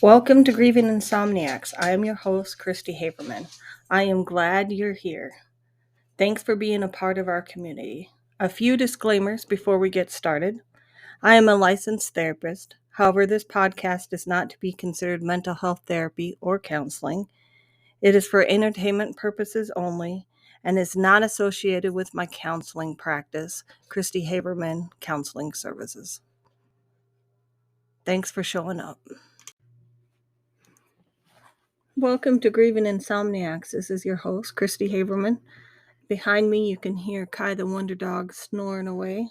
Welcome to Grieving Insomniacs. I am your host, Christy Haberman. I am glad you're here. Thanks for being a part of our community. A few disclaimers before we get started. I am a licensed therapist. However, this podcast is not to be considered mental health therapy or counseling. It is for entertainment purposes only and is not associated with my counseling practice, Christy Haberman Counseling Services. Thanks for showing up. Welcome to Grieving Insomniacs. This is your host, Christy Haberman. Behind me, you can hear Kai the Wonder Dog snoring away.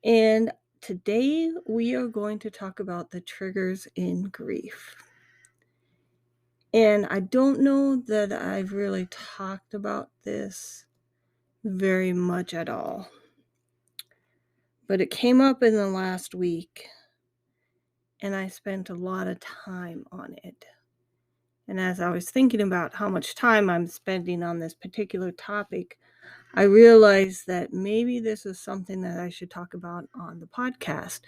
And today, we are going to talk about the triggers in grief. And I don't know that I've really talked about this very much at all. But it came up in the last week, and I spent a lot of time on it. And as I was thinking about how much time I'm spending on this particular topic, I realized that maybe this is something that I should talk about on the podcast.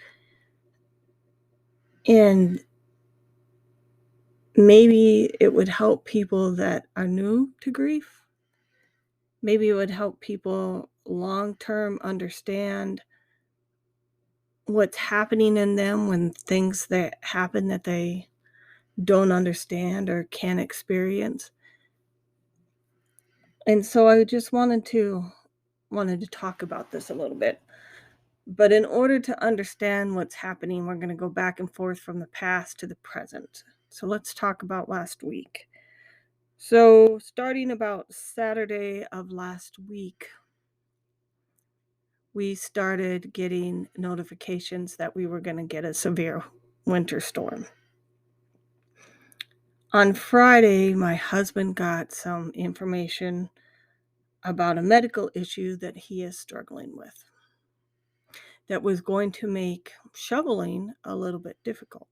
And maybe it would help people that are new to grief. Maybe it would help people long-term understand what's happening in them when things that happen that they don't understand or can't experience. And so I just wanted to talk about this a little bit. But in order to understand what's happening, we're going to go back and forth from the past to the present. So let's talk about last week. So starting about Saturday of last week, we started getting notifications that we were going to get a severe winter storm. On Friday, my husband got some information about a medical issue that he is struggling with that was going to make shoveling a little bit difficult.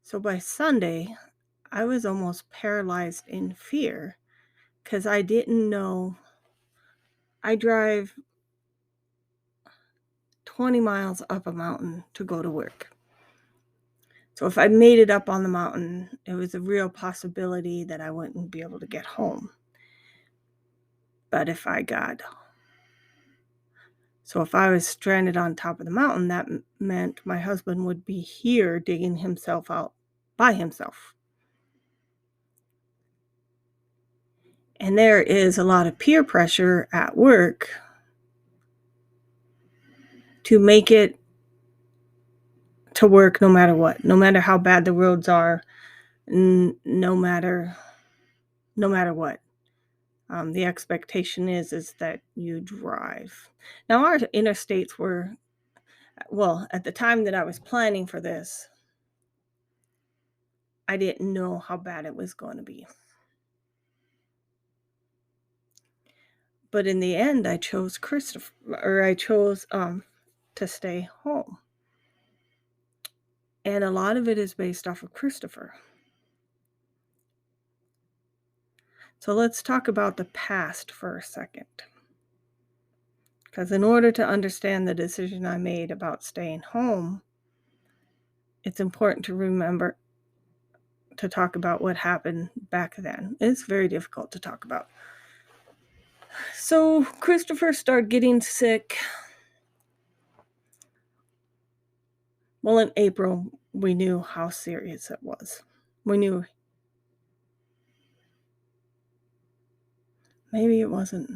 So by Sunday, I was almost paralyzed in fear because I didn't know. I drive 20 miles up a mountain to go to work. So if I made it up on the mountain, it was a real possibility that I wouldn't be able to get home. But if I was stranded on top of the mountain, that meant my husband would be here digging himself out by himself. And there is a lot of peer pressure at work to make it to work no matter what, no matter how bad the roads are, no matter what. The expectation is that you drive. Now, our interstates were, at the time that I was planning for this, I didn't know how bad it was going to be. But in the end, I chose to stay home. And a lot of it is based off of Christopher. So let's talk about the past for a second. Because in order to understand the decision I made about staying home, it's important to remember to talk about what happened back then. It's very difficult to talk about. So Christopher started getting sick. Well, in April, we knew how serious it was. We knew. Maybe it wasn't.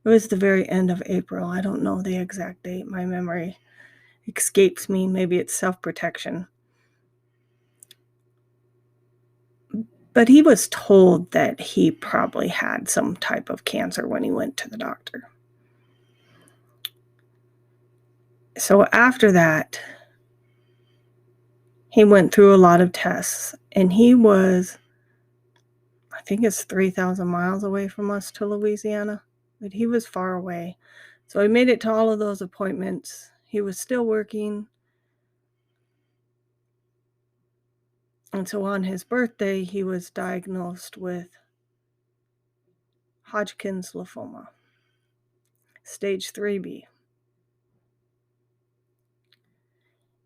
It was the very end of April. I don't know the exact date. My memory escapes me. Maybe it's self-protection. But he was told that he probably had some type of cancer when he went to the doctor. So after that, he went through a lot of tests, and he was, I think it's 3,000 miles away from us to Louisiana, but he was far away. So he made it to all of those appointments. He was still working. And so on his birthday, he was diagnosed with Hodgkin's lymphoma, stage 3B.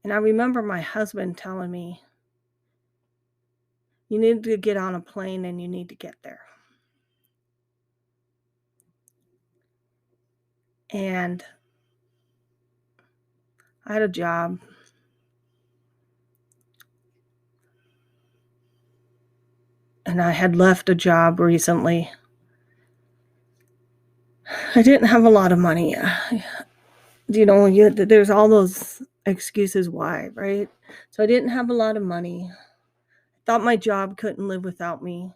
And I remember my husband telling me, you need to get on a plane and you need to get there. And I had a job. And I had left a job recently. I didn't have a lot of money. There's all those excuses why, right? So I didn't have a lot of money. I thought my job couldn't live without me.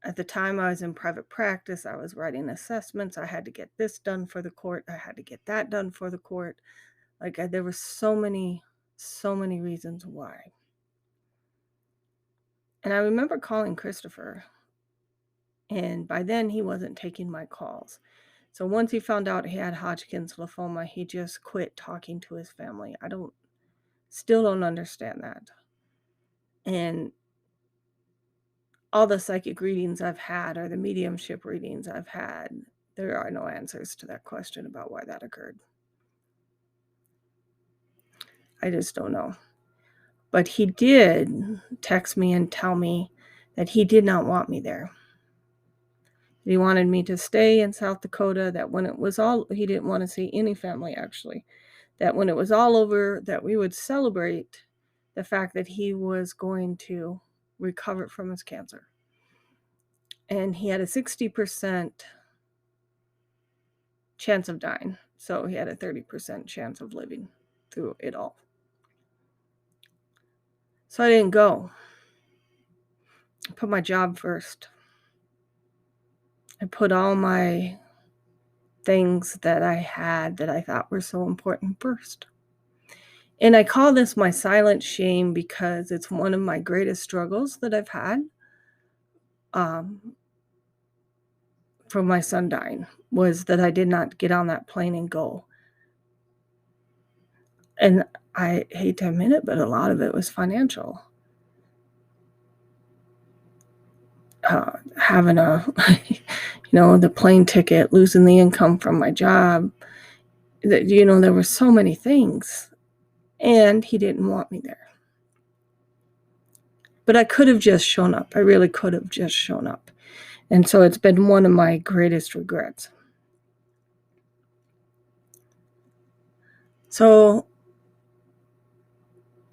At the time, I was in private practice. I was writing assessments. I had to get this done for the court. I had to get that done for the court. There were so many reasons why. And I remember calling Christopher. And by then, he wasn't taking my calls. So once he found out he had Hodgkin's lymphoma, he just quit talking to his family. Still don't understand that. And all the psychic readings I've had or the mediumship readings I've had, there are no answers to that question about why that occurred. I just don't know. But he did text me and tell me that he did not want me there. He wanted me to stay in South Dakota, that when it was all, he didn't want to see any family actually, that when it was all over, that we would celebrate the fact that he was going to recover from his cancer. And he had a 60% chance of dying. So he had a 30% chance of living through it all. So I didn't go. I put my job first. I put all my things that I had that I thought were so important first. And I call this my silent shame because it's one of my greatest struggles that I've had from my son dying, was that I did not get on that plane and go. And I hate to admit it, but a lot of it was financial. Having the plane ticket, losing the income from my job, there were so many things. And he didn't want me there. But I could have just shown up. I really could have just shown up. And so it's been one of my greatest regrets. So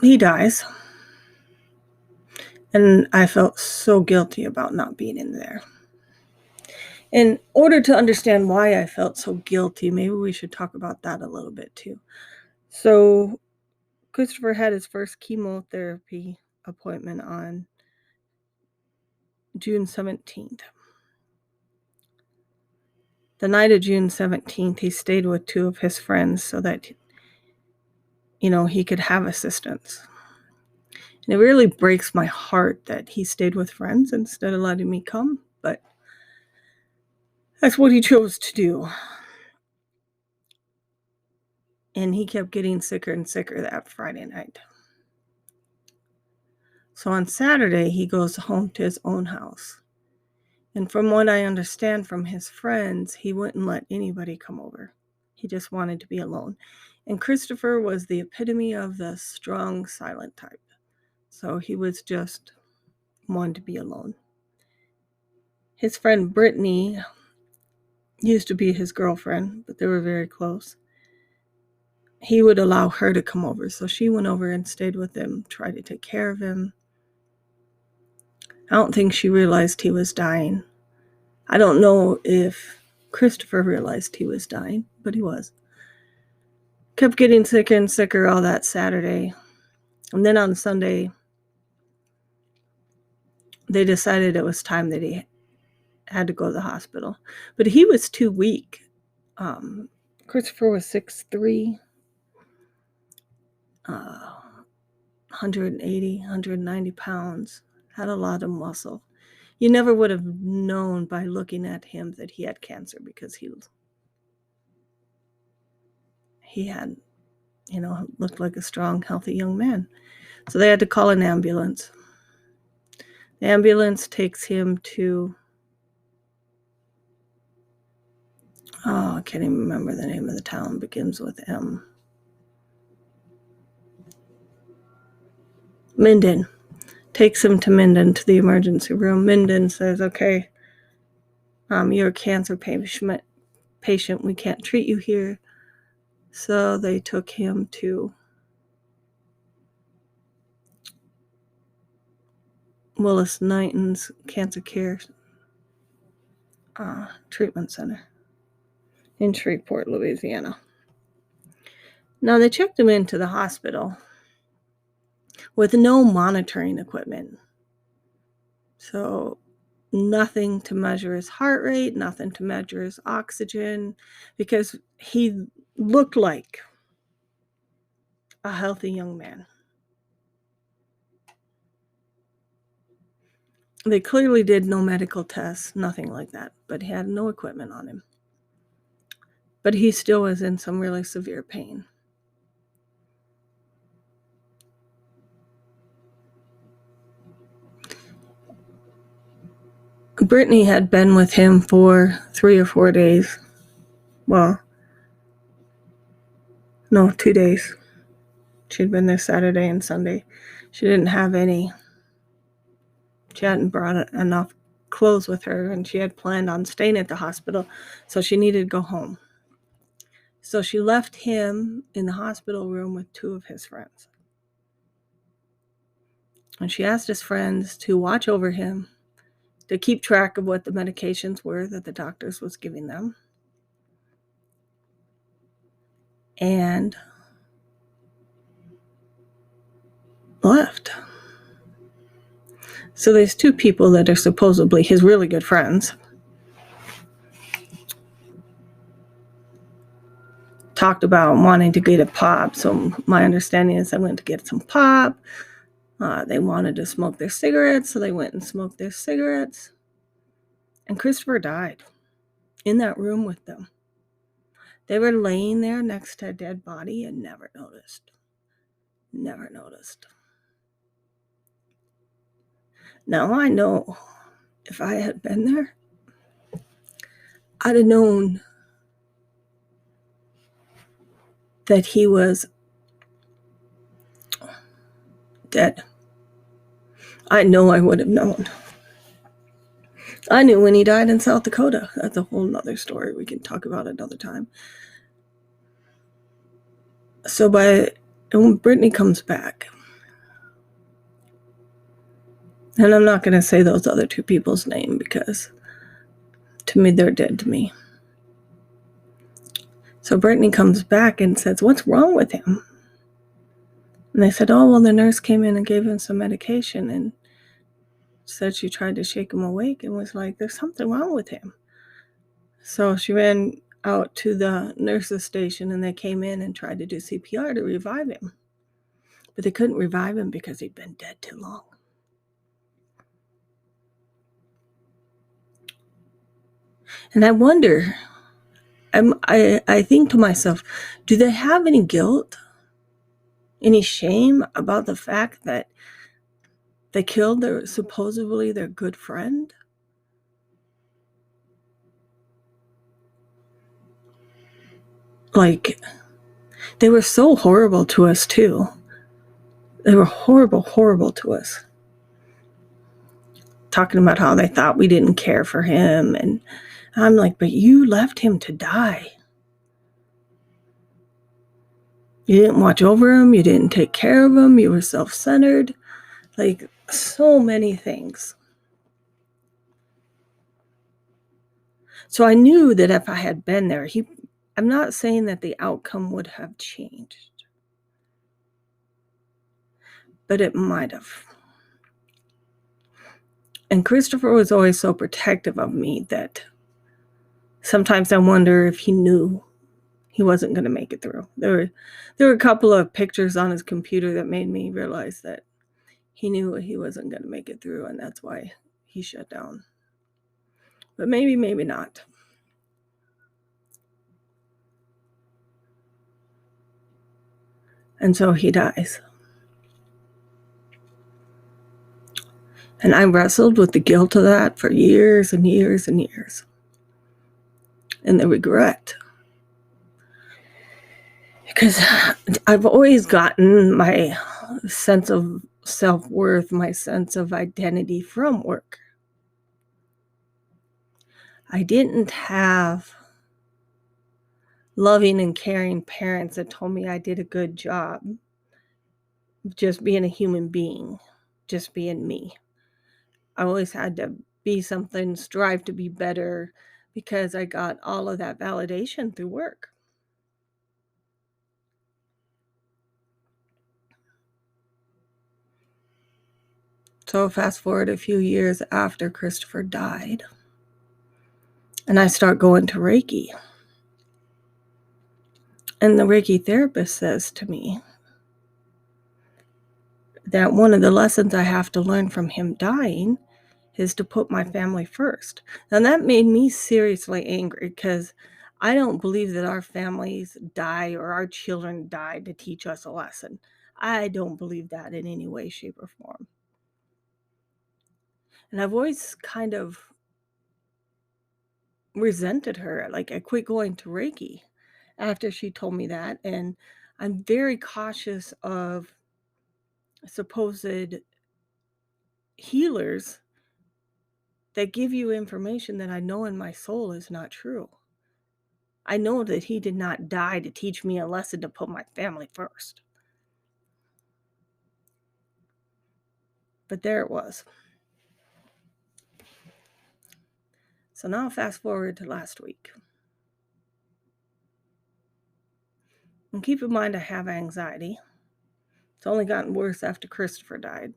he dies. And I felt so guilty about not being in there. In order to understand why I felt so guilty, maybe we should talk about that a little bit too. So Christopher had his first chemotherapy appointment on June 17th. The night of June 17th, he stayed with two of his friends so that, he could have assistance. And it really breaks my heart that he stayed with friends instead of letting me come, but that's what he chose to do. And he kept getting sicker and sicker that Friday night. So on Saturday, he goes home to his own house. And from what I understand from his friends, he wouldn't let anybody come over. He just wanted to be alone. And Christopher was the epitome of the strong, silent type. So he was just wanted to be alone. His friend Brittany used to be his girlfriend, but they were very close. He would allow her to come over. So she went over and stayed with him, tried to take care of him. I don't think she realized he was dying. I don't know if Christopher realized he was dying, but he was. Kept getting sicker and sicker all that Saturday. And then on Sunday, they decided it was time that he had to go to the hospital. But he was too weak. Christopher was 6'3", 180, 190 pounds, had a lot of muscle. You never would have known by looking at him that he had cancer because he had, looked like a strong, healthy young man. So they had to call an ambulance. The ambulance takes him to, I can't even remember the name of the town, begins with M. Minden. Takes him to Minden, to the emergency room. Minden says, okay, you're a cancer patient. We can't treat you here. So they took him to Willis Knighton's Cancer Care Treatment Center in Shreveport, Louisiana. Now, they checked him into the hospital with no monitoring equipment. So nothing to measure his heart rate, nothing to measure his oxygen, because he looked like a healthy young man. They clearly did no medical tests, nothing like that, but he had no equipment on him. But he still was in some really severe pain. Brittany had been with him for 3 or 4 days. Well, no, 2 days. She'd been there Saturday and Sunday. She didn't have any. She hadn't brought enough clothes with her, and she had planned on staying at the hospital, so she needed to go home. So she left him in the hospital room with 2 of his friends. And she asked his friends to watch over him, to keep track of what the medications were that the doctors was giving them. And left. So there's 2 people that are supposedly his really good friends. Talked about wanting to get a pop. So my understanding is they went to get some pop. They wanted to smoke their cigarettes, so they went and smoked their cigarettes. And Christopher died in that room with them. They were laying there next to a dead body and never noticed. Never noticed. Now I know if I had been there, I'd have known that he was dead. I know I would have known. I knew when he died in South Dakota. That's a whole nother story we can talk about another time. So when Brittany comes back, and I'm not going to say those other 2 people's name because to me, they're dead to me. So Brittany comes back and says, what's wrong with him? And they said, oh, well, the nurse came in and gave him some medication and said she tried to shake him awake and was like, there's something wrong with him. So she ran out to the nurse's station and they came in and tried to do CPR to revive him. But they couldn't revive him because he'd been dead too long. And I wonder, I think to myself, do they have any guilt, any shame about the fact that they killed supposedly their good friend? Like, they were so horrible to us too. They were horrible, horrible to us. Talking about how they thought we didn't care for him. And I'm like, but you left him to die. You didn't watch over him. You didn't take care of him. You were self-centered. Like, so many things. So I knew that if I had been there, I'm not saying that the outcome would have changed, but it might have. And Christopher was always so protective of me that sometimes I wonder if he knew he wasn't going to make it through. There were a couple of pictures on his computer that made me realize that he knew he wasn't going to make it through, and that's why he shut down. But maybe not. And so he dies. And I wrestled with the guilt of that for years and years and years. And the regret. Because I've always gotten my sense of self-worth, my sense of identity from work. I didn't have loving and caring parents that told me I did a good job just being a human being, just being me. I always had to be something, strive to be better, because I got all of that validation through work. So fast forward a few years after Christopher died, and I start going to Reiki. And the Reiki therapist says to me that one of the lessons I have to learn from him dying is to put my family first. And that made me seriously angry, because I don't believe that our families die or our children die to teach us a lesson. I don't believe that in any way, shape, or form. And I've always kind of resented her. Like, I quit going to Reiki after she told me that. And I'm very cautious of supposed healers that give you information that I know in my soul is not true. I know that he did not die to teach me a lesson to put my family first. But there it was. So now fast forward to last week. And keep in mind, I have anxiety. It's only gotten worse after Christopher died.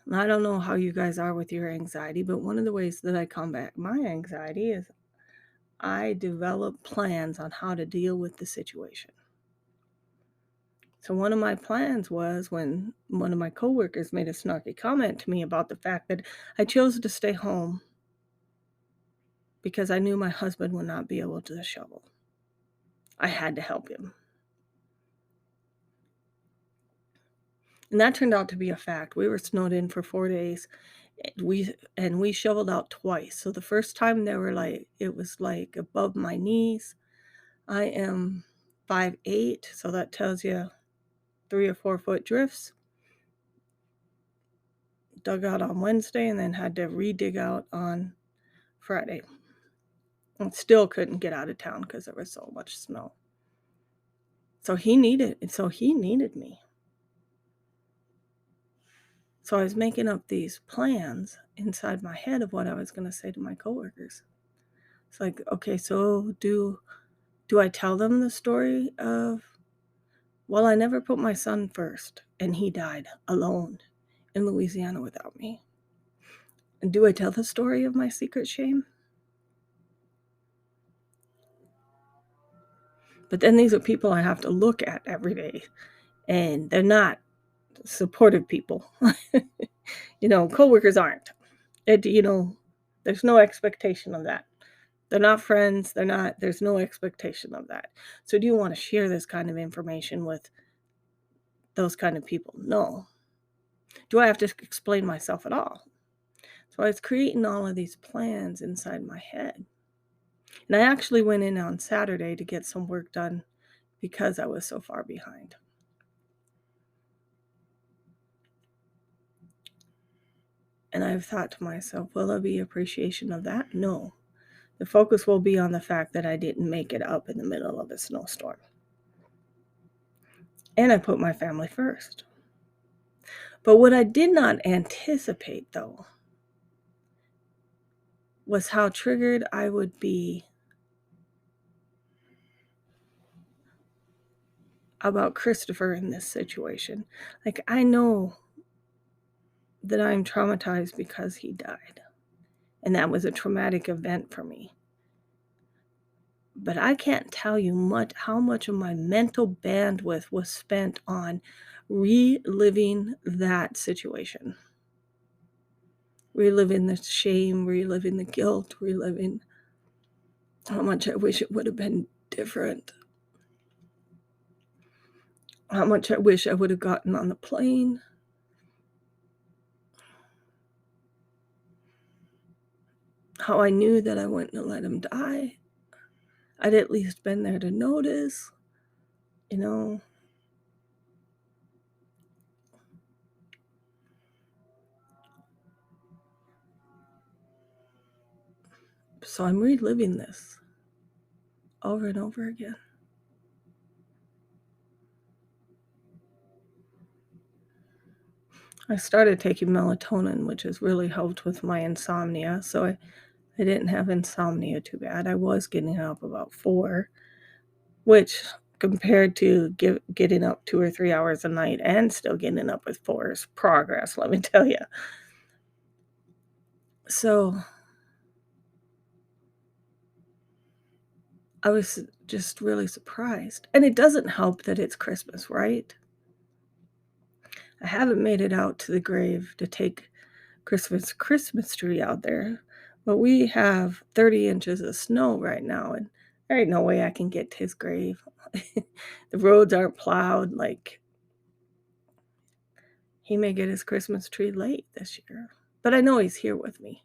And I don't know how you guys are with your anxiety, but one of the ways that I combat my anxiety is I develop plans on how to deal with the situation. So one of my plans was, when one of my coworkers made a snarky comment to me about the fact that I chose to stay home because I knew my husband would not be able to shovel. I had to help him. And that turned out to be a fact. We were snowed in for 4 days. We shoveled out twice. So the first time it was like above my knees. I am 5'8", so that tells you 3 or 4 foot drifts. Dug out on Wednesday and then had to re-dig out on Friday. And still couldn't get out of town because there was so much snow. So he needed me. So I was making up these plans inside my head of what I was going to say to my coworkers. It's like, okay, so do I tell them the story of, well, I never put my son first and he died alone in Louisiana without me? And do I tell the story of my secret shame? But then these are people I have to look at every day, and they're not supportive people. Coworkers aren't. There's no expectation of that. They're not friends. There's no expectation of that. So do you want to share this kind of information with those kind of people? No. Do I have to explain myself at all? So I was creating all of these plans inside my head. And I actually went in on Saturday to get some work done because I was so far behind. And I've thought to myself, will there be appreciation of that? No. The focus will be on the fact that I didn't make it up in the middle of a snowstorm. And I put my family first. But what I did not anticipate, though, was how triggered I would be about Christopher in this situation. Like, I know that I'm traumatized because he died. And that was a traumatic event for me. But I can't tell you how much of my mental bandwidth was spent on reliving that situation. Reliving the shame, reliving the guilt, reliving how much I wish it would have been different. How much I wish I would have gotten on the plane. How I knew that I wouldn't have let him die. I'd at least been there to notice, So I'm reliving this over and over again. I started taking melatonin, which has really helped with my insomnia. So I didn't have insomnia too bad. I was getting up about 4, which compared to getting up 2 or 3 hours a night and still getting up with 4 is progress, let me tell you. So I was just really surprised. And it doesn't help that it's Christmas, right? I haven't made it out to the grave to take Christmas tree out there, but we have 30 inches of snow right now, and there ain't no way I can get to his grave. The roads aren't plowed. Like, he may get his Christmas tree late this year, but I know he's here with me.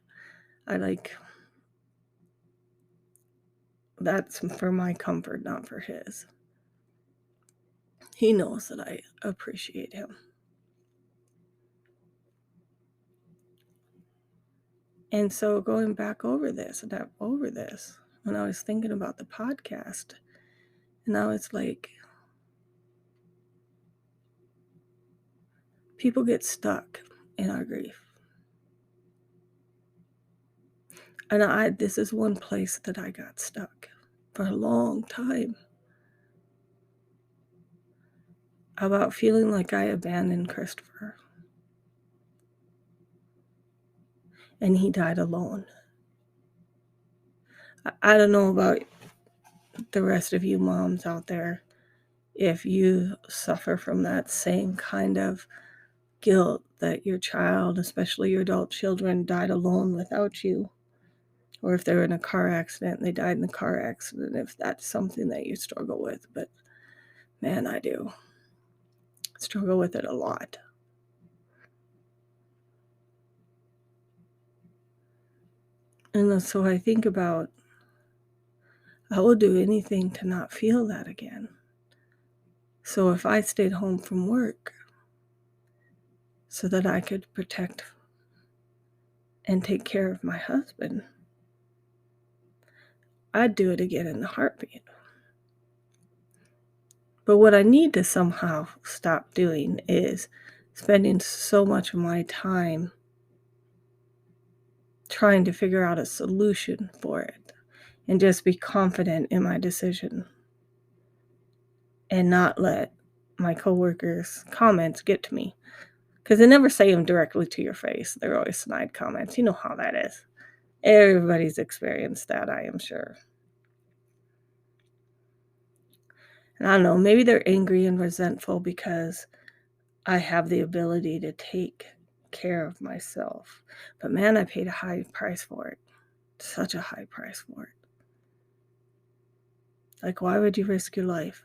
That's for my comfort, not for his. He knows that I appreciate him. And so going back over this, when I was thinking about the podcast, and I was like, people get stuck in our grief. And this is one place that I got stuck for a long time, about feeling like I abandoned Christopher. And he died alone. I don't know about the rest of you moms out there, if you suffer from that same kind of guilt that your child, especially your adult children, died alone without you, or if they're in a car accident and they died in a car accident, if that's something that you struggle with. But man, I do struggle with it a lot. And so I think about, I will do anything to not feel that again. So if I stayed home from work so that I could protect and take care of my husband, I'd do it again in a heartbeat. But what I need to somehow stop doing is spending so much of my time trying to figure out a solution for it and just be confident in my decision and not let my coworkers' comments get to me. Because they never say them directly to your face. They're always snide comments. You know how that is. Everybody's experienced that, I am sure. And I don't know, maybe they're angry and resentful because I have the ability to take care of myself. But man, I paid a high price for it. Such a high price for it. Like, why would you risk your life?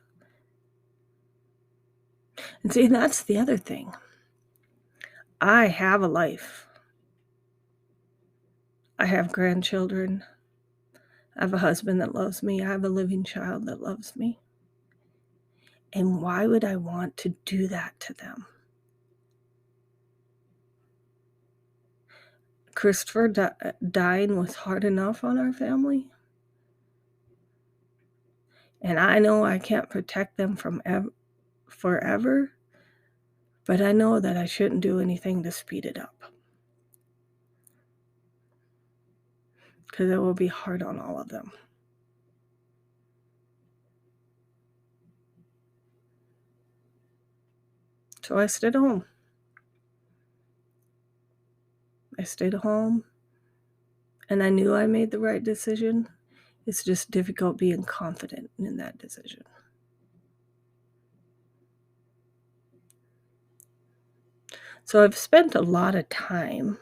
And see, that's the other thing. I have a life. I have grandchildren. I have a husband that loves me. I have a living child that loves me. And why would I want to do that to them? Christopher dying was hard enough on our family. And I know I can't protect them from forever, but I know that I shouldn't do anything to speed it up, because it will be hard on all of them. So I stayed home. And I knew I made the right decision. It's just difficult being confident in that decision. So I've spent a lot of time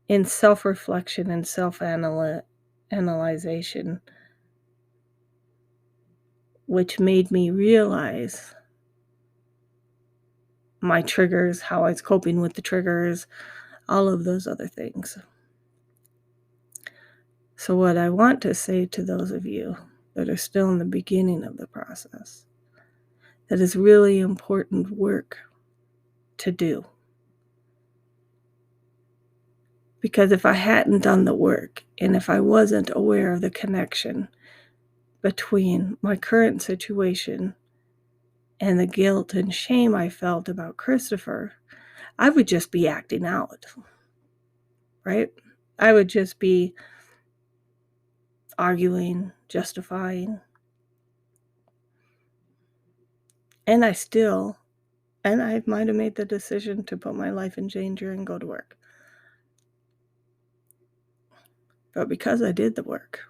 in self-reflection and self-analyzation, which made me realize my triggers, how I was coping with the triggers, all of those other things. So what I want to say to those of you that are still in the beginning of the process, that is really important work to do, Because if I hadn't done the work, and if I wasn't aware of the connection between my current situation and the guilt and shame I felt about Christopher, I would just be acting out, right? I would just be arguing, justifying. And I might have made the decision to put my life in danger and go to work. But because I did the work,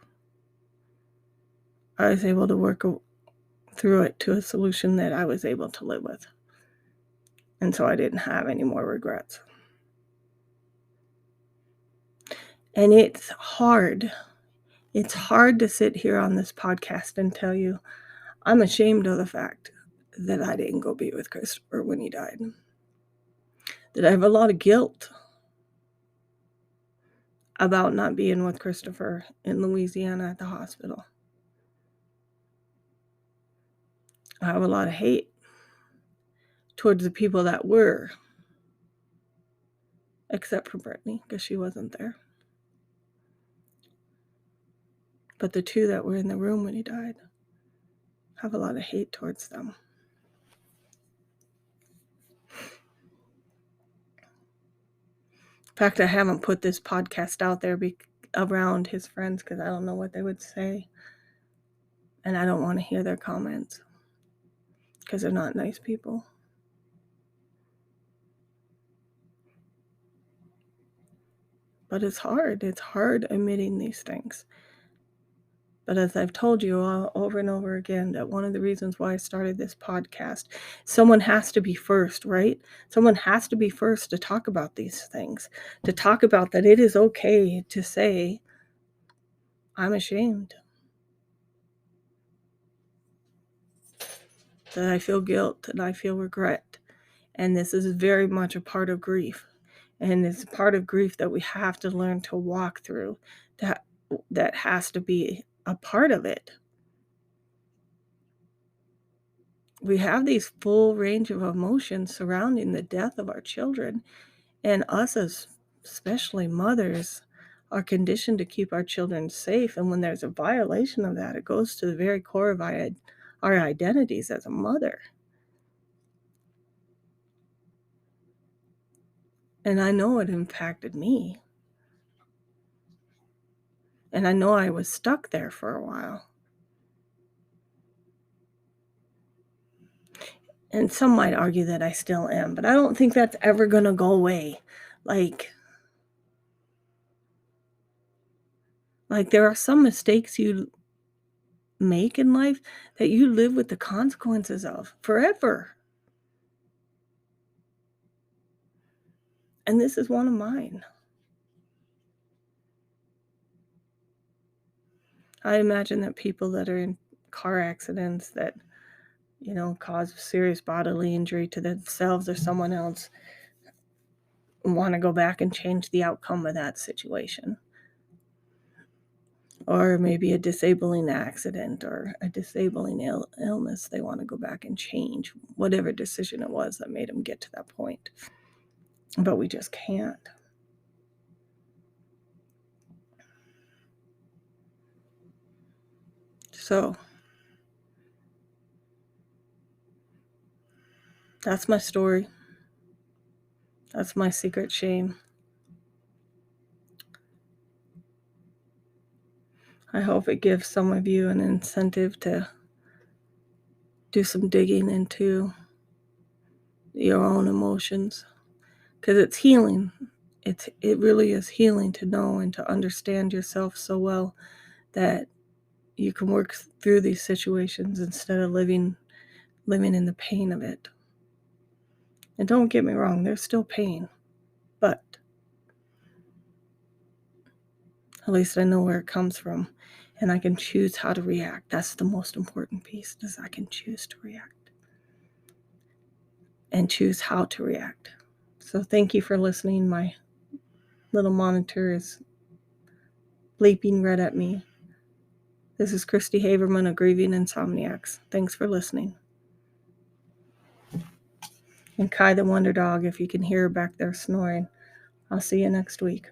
I was able to work through it to a solution that I was able to live with. And so I didn't have any more regrets. And it's hard. It's hard to sit here on this podcast and tell you I'm ashamed of the fact that I didn't go be with Christopher when he died. That I have a lot of guilt about not being with Christopher in Louisiana at the hospital. I have a lot of hate towards the people that were, except for Brittany, because she wasn't there. But the two that were in the room when he died, I have a lot of hate towards them. In fact, I haven't put this podcast out there around his friends because I don't know what they would say. And I don't want to hear their comments because they're not nice people. But it's hard. It's hard admitting these things. But as I've told you over and over again, that one of the reasons why I started this podcast, someone has to be first, right? Someone has to be first to talk about these things, to talk about that it is okay to say, I'm ashamed, that I feel guilt and I feel regret. And this is very much a part of grief. And it's part of grief that we have to learn to walk through. That has to be a part of it. We have these full range of emotions surrounding the death of our children. And us as especially mothers are conditioned to keep our children safe. And when there's a violation of that, it goes to the very core of our identities as a mother. And I know it impacted me. And I know I was stuck there for a while. And some might argue that I still am, but I don't think that's ever going to go away. Like there are some mistakes you make in life that you live with the consequences of forever. And this is one of mine. I imagine that people that are in car accidents that, cause serious bodily injury to themselves or someone else want to go back and change the outcome of that situation. Or maybe a disabling accident or a disabling illness. They want to go back and change whatever decision it was that made them get to that point. But we just can't. So that's my story. That's my secret shame. I hope it gives some of you an incentive to do some digging into your own emotions, because it's healing. It really is healing to know and to understand yourself so well that you can work through these situations instead of living in the pain of it. And don't get me wrong, there's still pain, but at least I know where it comes from, and I can choose how to react. That's the most important piece, is I can choose to react and choose how to react. So thank you for listening. My little monitor is bleeping red at me. This is Christy Haverman of Grieving Insomniacs. Thanks for listening. And Kai the Wonder Dog, if you can hear her back there snoring. I'll see you next week.